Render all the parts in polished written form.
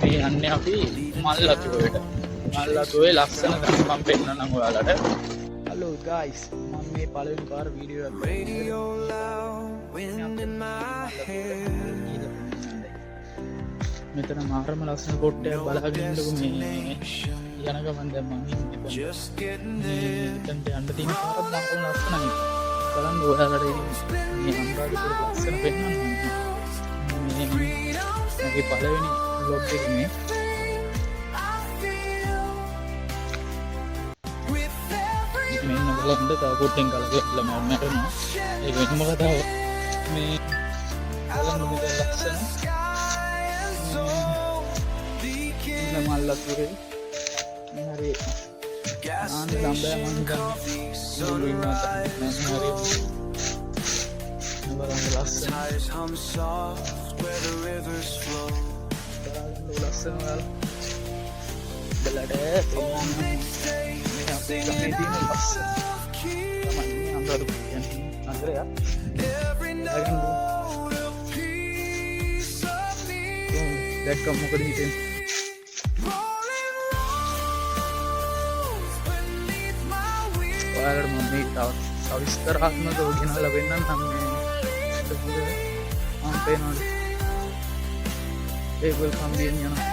මේ යන්නේ අපි මල්ලතුවේට. මල්ලතුවේ ලස්සන තැන මම පෙන්නන්නම් ඔයාලට. හලෝ ගයිස්, මම මේ පළවෙනි පාර වීඩියෝ එකක් මෙතන මාරම ලස්සන පොට්ටයක් බලාගෙන ඉන්නකො මේ යන ගමන් දැන් මම ඉන්නේ. මෙතනට යන්න තියෙන පාරක් මාරම ලස්සනයි. බලන්න ඔයාලට මේ අනුරාධපුර ලස්සන පෙන්නන්න. මේ මගේ පළවෙනි vlog එක මේ. මෙන්න බලන්න තව පොට්ටෙන් කලකලා මම මැරෙනවා. ඒක වෙනම කතාවක්. මේ බලන්න මේක ලස්සන. ඉන්න මල්ලතුරේ හරි ආන්න ලම්බෑ මං ගන්න බලන්න ලස්සන ලස්සන බලට අපේ ගමේ තියෙන ලස්සන තමයි අඳුරු කියන්නේ අඳුරයා දැක්කම මොකද හිතෙන්නේ? ඔයාලට මම මේ තව සවිස්තරාත්මකව ගෙනල්ලා පෙන්නන්නම් මේ මම පේනවලු ඒගොල්ලෝ කම්බියෙන් යනවා.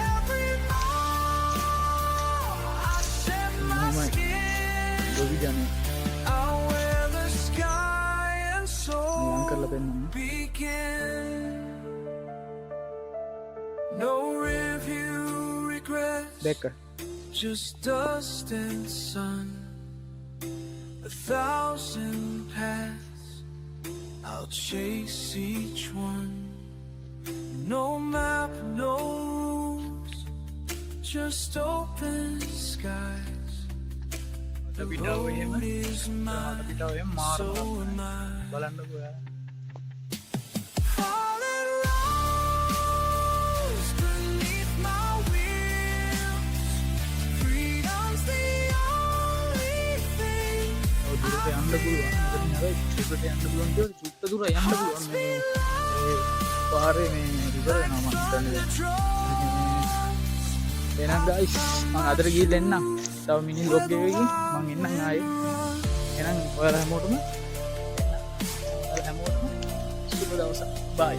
මොමයි ගොවි ජනේ මම කරලා පෙන්නන්න. දැක්ක just dust and sun, 1,000 paths, I'll chase each one. No map, no rules, just open skies. The road is mine, so am I. බලන්නකෝ යා. Falling rose beneath my wheels. Freedom's the only thing. දුරට යන්න පුළුවන්. ඉතින් අර දුරට යන්න පුළුවන් කියලා චුට්ට දුර යන්න පුළුවන්. මේ පාරේ මේ ඉවර වෙනවා මම හිතන්නේ. එහෙනම් ගයිස් මම අදට ගිහින් එන්නම්. තව මිනි vlog එකකින් මම එන්නම් ආයේ. එහෙනම් ඔයාලා හැමෝටම සුබ දවසක්. බයි.